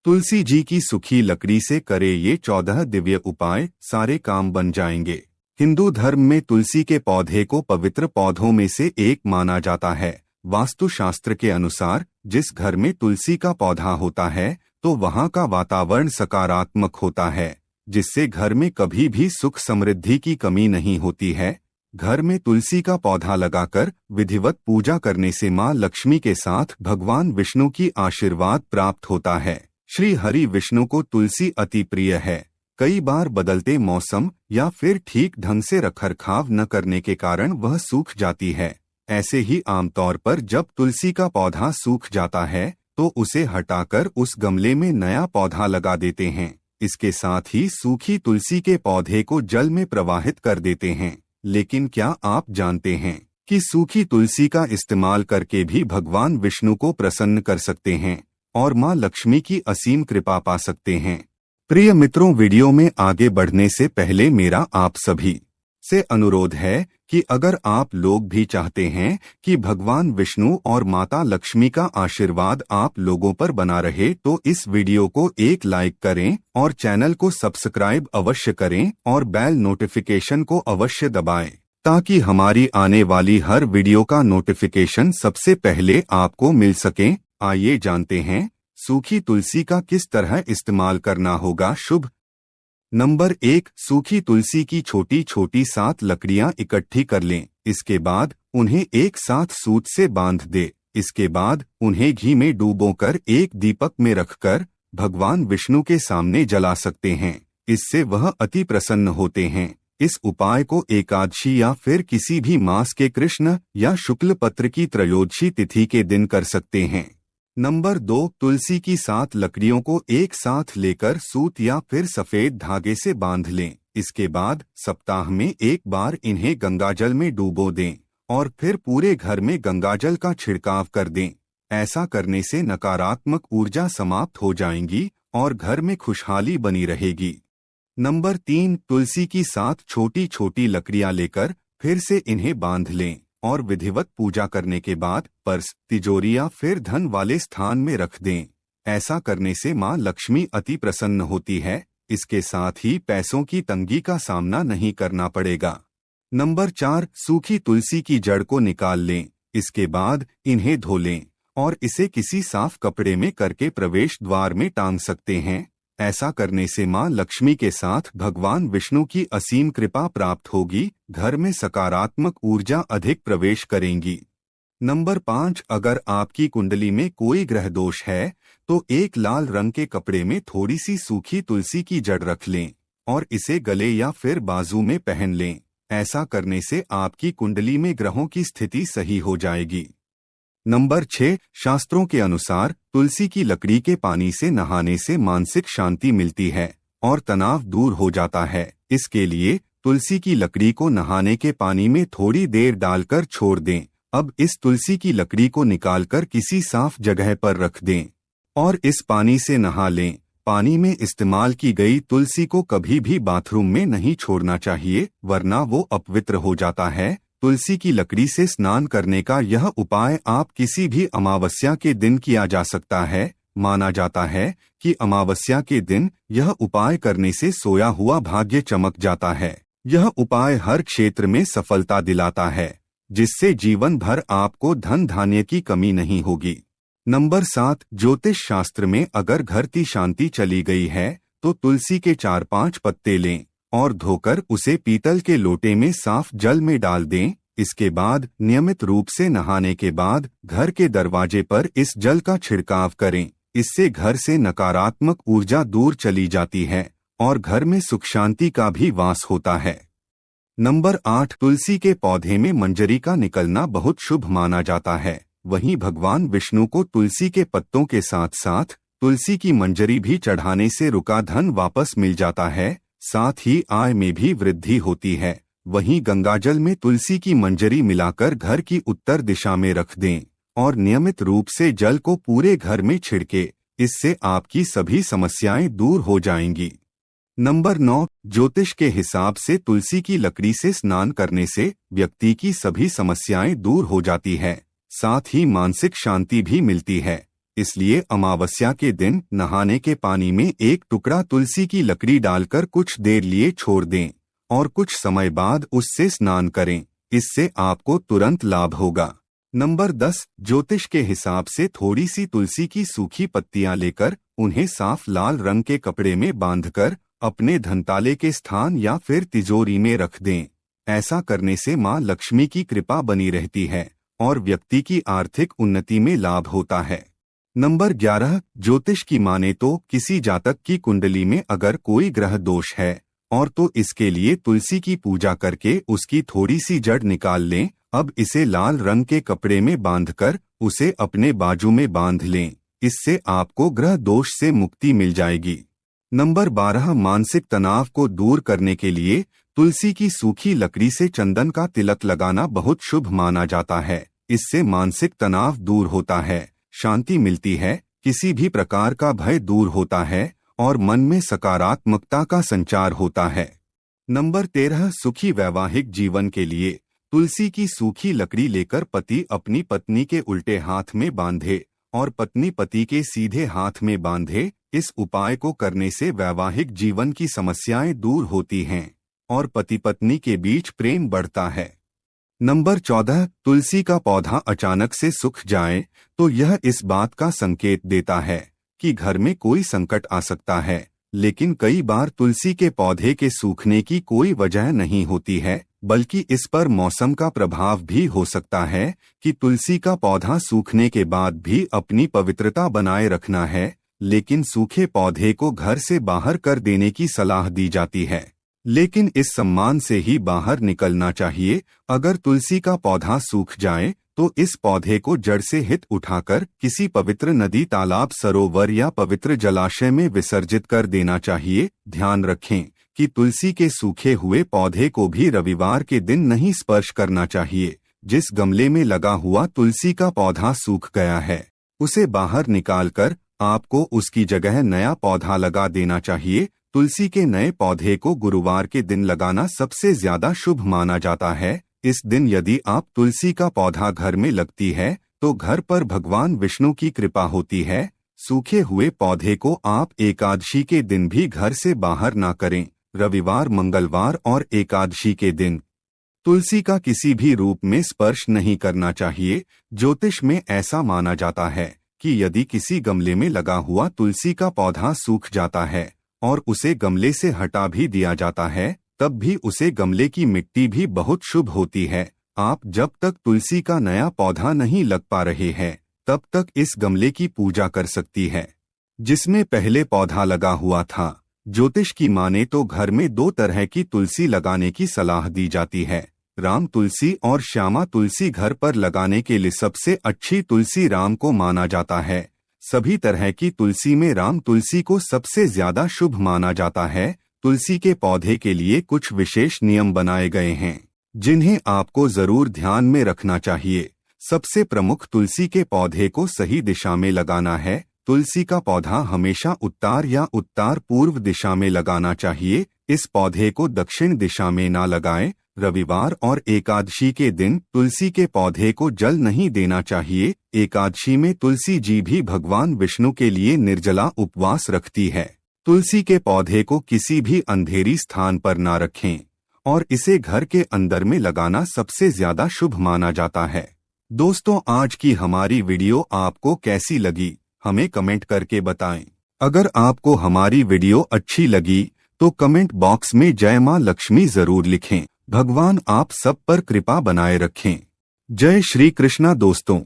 तुलसी जी की सूखी लकड़ी से करे ये 14 दिव्य उपाय, सारे काम बन जाएंगे। हिंदू धर्म में तुलसी के पौधे को पवित्र पौधों में से एक माना जाता है। वास्तुशास्त्र के अनुसार जिस घर में तुलसी का पौधा होता है तो वहाँ का वातावरण सकारात्मक होता है, जिससे घर में कभी भी सुख समृद्धि की कमी नहीं होती है। घर में तुलसी का पौधा लगाकर विधिवत पूजा करने से माँ लक्ष्मी के साथ भगवान विष्णु की आशीर्वाद प्राप्त होता है। श्री हरि विष्णु को तुलसी अति प्रिय है। कई बार बदलते मौसम या फिर ठीक ढंग से रखरखाव न करने के कारण वह सूख जाती है। ऐसे ही आमतौर पर जब तुलसी का पौधा सूख जाता है तो उसे हटाकर उस गमले में नया पौधा लगा देते हैं। इसके साथ ही सूखी तुलसी के पौधे को जल में प्रवाहित कर देते हैं। लेकिन क्या आप जानते हैं कि सूखी तुलसी का इस्तेमाल करके भी भगवान विष्णु को प्रसन्न कर सकते हैं और माँ लक्ष्मी की असीम कृपा पा सकते हैं। प्रिय मित्रों, वीडियो में आगे बढ़ने से पहले मेरा आप सभी से अनुरोध है कि अगर आप लोग भी चाहते हैं कि भगवान विष्णु और माता लक्ष्मी का आशीर्वाद आप लोगों पर बना रहे तो इस वीडियो को एक लाइक करें और चैनल को सब्सक्राइब अवश्य करें और बेल नोटिफिकेशन को अवश्य दबाएं ताकि हमारी आने वाली हर वीडियो का नोटिफिकेशन सबसे पहले आपको मिल सके। आइए जानते हैं सूखी तुलसी का किस तरह इस्तेमाल करना होगा शुभ। नंबर 1, सूखी तुलसी की छोटी छोटी 7 लकड़ियां इकट्ठी कर लें। इसके बाद उन्हें एक साथ सूत से बांध दे। इसके बाद उन्हें घी में डूबोकर एक दीपक में रखकर भगवान विष्णु के सामने जला सकते हैं। इससे वह अति प्रसन्न होते हैं। इस उपाय को एकादशी या फिर किसी भी मास के कृष्ण या शुक्ल पत्र की त्रयोदशी तिथि के दिन कर सकते हैं। नंबर 2, तुलसी की 7 लकड़ियों को एक साथ लेकर सूत या फिर सफेद धागे से बांध लें। इसके बाद सप्ताह में एक बार इन्हें गंगाजल में डूबो दें और फिर पूरे घर में गंगाजल का छिड़काव कर दें। ऐसा करने से नकारात्मक ऊर्जा समाप्त हो जाएंगी और घर में खुशहाली बनी रहेगी। नंबर 3, तुलसी की 7 छोटी छोटी लकड़ियां लेकर फिर से इन्हें बांध लें और विधिवत पूजा करने के बाद पर्स, तिजोरी या फिर धन वाले स्थान में रख दें। ऐसा करने से माँ लक्ष्मी अति प्रसन्न होती है। इसके साथ ही पैसों की तंगी का सामना नहीं करना पड़ेगा। नंबर 4, सूखी तुलसी की जड़ को निकाल लें। इसके बाद इन्हें धो लें और इसे किसी साफ कपड़े में करके प्रवेश द्वार में टांग सकते हैं। ऐसा करने से माँ लक्ष्मी के साथ भगवान विष्णु की असीम कृपा प्राप्त होगी। घर में सकारात्मक ऊर्जा अधिक प्रवेश करेंगी। नंबर 5, अगर आपकी कुंडली में कोई ग्रह दोष है तो एक लाल रंग के कपड़े में थोड़ी सी सूखी तुलसी की जड़ रख लें और इसे गले या फिर बाजू में पहन लें। ऐसा करने से आपकी कुंडली में ग्रहों की स्थिति सही हो जाएगी। नंबर 6, शास्त्रों के अनुसार तुलसी की लकड़ी के पानी से नहाने से मानसिक शांति मिलती है और तनाव दूर हो जाता है। इसके लिए तुलसी की लकड़ी को नहाने के पानी में थोड़ी देर डालकर छोड़ दें। अब इस तुलसी की लकड़ी को निकालकर किसी साफ जगह पर रख दें और इस पानी से नहा लें। पानी में इस्तेमाल की गई तुलसी को कभी भी बाथरूम में नहीं छोड़ना चाहिए, वरना वो अपवित्र हो जाता है। तुलसी की लकड़ी से स्नान करने का यह उपाय आप किसी भी अमावस्या के दिन किया जा सकता है। माना जाता है कि अमावस्या के दिन यह उपाय करने से सोया हुआ भाग्य चमक जाता है। यह उपाय हर क्षेत्र में सफलता दिलाता है, जिससे जीवन भर आपको धन धान्य की कमी नहीं होगी। नंबर 7, ज्योतिष शास्त्र में अगर घर की शांति चली गई है तो तुलसी के 4-5 पत्ते लें और धोकर उसे पीतल के लोटे में साफ जल में डाल दें। इसके बाद नियमित रूप से नहाने के बाद घर के दरवाजे पर इस जल का छिड़काव करें। इससे घर से नकारात्मक ऊर्जा दूर चली जाती है और घर में सुख शांति का भी वास होता है। नंबर 8, तुलसी के पौधे में मंजरी का निकलना बहुत शुभ माना जाता है। वहीं भगवान विष्णु को तुलसी के पत्तों के साथ साथ तुलसी की मंजरी भी चढ़ाने से रुका धन वापस मिल जाता है। साथ ही आय में भी वृद्धि होती है। वहीं गंगाजल में तुलसी की मंजरी मिलाकर घर की उत्तर दिशा में रख दें और नियमित रूप से जल को पूरे घर में छिड़के। इससे आपकी सभी समस्याएं दूर हो जाएंगी। नंबर 9, ज्योतिष के हिसाब से तुलसी की लकड़ी से स्नान करने से व्यक्ति की सभी समस्याएं दूर हो जाती है। साथ ही मानसिक शांति भी मिलती है। इसलिए अमावस्या के दिन नहाने के पानी में एक टुकड़ा तुलसी की लकड़ी डालकर कुछ देर लिए छोड़ दें और कुछ समय बाद उससे स्नान करें। इससे आपको तुरंत लाभ होगा। नंबर 10, ज्योतिष के हिसाब से थोड़ी सी तुलसी की सूखी पत्तियां लेकर उन्हें साफ लाल रंग के कपड़े में बांधकर अपने धनताले के स्थान या फिर तिजोरी में रख दें। ऐसा करने से मां लक्ष्मी की कृपा बनी रहती है और व्यक्ति की आर्थिक उन्नति में लाभ होता है। नंबर 11, ज्योतिष की माने तो किसी जातक की कुंडली में अगर कोई ग्रह दोष है और तो इसके लिए तुलसी की पूजा करके उसकी थोड़ी सी जड़ निकाल लें। अब इसे लाल रंग के कपड़े में बांधकर उसे अपने बाजू में बांध लें। इससे आपको ग्रह दोष से मुक्ति मिल जाएगी। नंबर 12, मानसिक तनाव को दूर करने के लिए तुलसी की सूखी लकड़ी से चंदन का तिलक लगाना बहुत शुभ माना जाता है। इससे मानसिक तनाव दूर होता है, शांति मिलती है, किसी भी प्रकार का भय दूर होता है और मन में सकारात्मकता का संचार होता है। नंबर 13, सुखी वैवाहिक जीवन के लिए तुलसी की सूखी लकड़ी लेकर पति अपनी पत्नी के उल्टे हाथ में बांधे और पत्नी पति के सीधे हाथ में बांधे। इस उपाय को करने से वैवाहिक जीवन की समस्याएं दूर होती हैं और पति पत्नी के बीच प्रेम बढ़ता है। नंबर 14, तुलसी का पौधा अचानक से सूख जाए तो यह इस बात का संकेत देता है कि घर में कोई संकट आ सकता है। लेकिन कई बार तुलसी के पौधे के सूखने की कोई वजह नहीं होती है, बल्कि इस पर मौसम का प्रभाव भी हो सकता है कि तुलसी का पौधा सूखने के बाद भी अपनी पवित्रता बनाए रखना है। लेकिन सूखे पौधे को घर से बाहर कर देने की सलाह दी जाती है, लेकिन इस सम्मान से ही बाहर निकलना चाहिए। अगर तुलसी का पौधा सूख जाए तो इस पौधे को जड़ से हित उठाकर किसी पवित्र नदी, तालाब, सरोवर या पवित्र जलाशय में विसर्जित कर देना चाहिए। ध्यान रखें कि तुलसी के सूखे हुए पौधे को भी रविवार के दिन नहीं स्पर्श करना चाहिए। जिस गमले में लगा हुआ तुलसी का पौधा सूख गया है उसे बाहर निकालकर आपको उसकी जगह नया पौधा लगा देना चाहिए। तुलसी के नए पौधे को गुरुवार के दिन लगाना सबसे ज्यादा शुभ माना जाता है। इस दिन यदि आप तुलसी का पौधा घर में लगती है तो घर पर भगवान विष्णु की कृपा होती है। सूखे हुए पौधे को आप एकादशी के दिन भी घर से बाहर ना करें। रविवार, मंगलवार और एकादशी के दिन तुलसी का किसी भी रूप में स्पर्श नहीं करना चाहिए। ज्योतिष में ऐसा माना जाता है कि यदि किसी गमले में लगा हुआ तुलसी का पौधा सूख जाता है और उसे गमले से हटा भी दिया जाता है, तब भी उसे गमले की मिट्टी भी बहुत शुभ होती है। आप जब तक तुलसी का नया पौधा नहीं लग पा रहे हैं तब तक इस गमले की पूजा कर सकती है जिसमें पहले पौधा लगा हुआ था। ज्योतिष की माने तो घर में 2 तरह की तुलसी लगाने की सलाह दी जाती है, राम तुलसी और श्यामा तुलसी। घर पर लगाने के लिए सबसे अच्छी तुलसी राम को माना जाता है। सभी तरह की तुलसी में राम तुलसी को सबसे ज्यादा शुभ माना जाता है। तुलसी के पौधे के लिए कुछ विशेष नियम बनाए गए हैं जिन्हें आपको जरूर ध्यान में रखना चाहिए। सबसे प्रमुख, तुलसी के पौधे को सही दिशा में लगाना है। तुलसी का पौधा हमेशा उत्तर या उत्तर पूर्व दिशा में लगाना चाहिए। इस पौधे को दक्षिण दिशा में ना लगाएं। रविवार और एकादशी के दिन तुलसी के पौधे को जल नहीं देना चाहिए। एकादशी में तुलसी जी भी भगवान विष्णु के लिए निर्जला उपवास रखती है। तुलसी के पौधे को किसी भी अंधेरी स्थान पर ना रखें और इसे घर के अंदर में लगाना सबसे ज्यादा शुभ माना जाता है। दोस्तों, आज की हमारी वीडियो आपको कैसी लगी हमें कमेंट करके बताएं। अगर आपको हमारी वीडियो अच्छी लगी तो कमेंट बॉक्स में जय मां लक्ष्मी जरूर लिखें। भगवान आप सब पर कृपा बनाए रखें। जय श्री कृष्णा दोस्तों।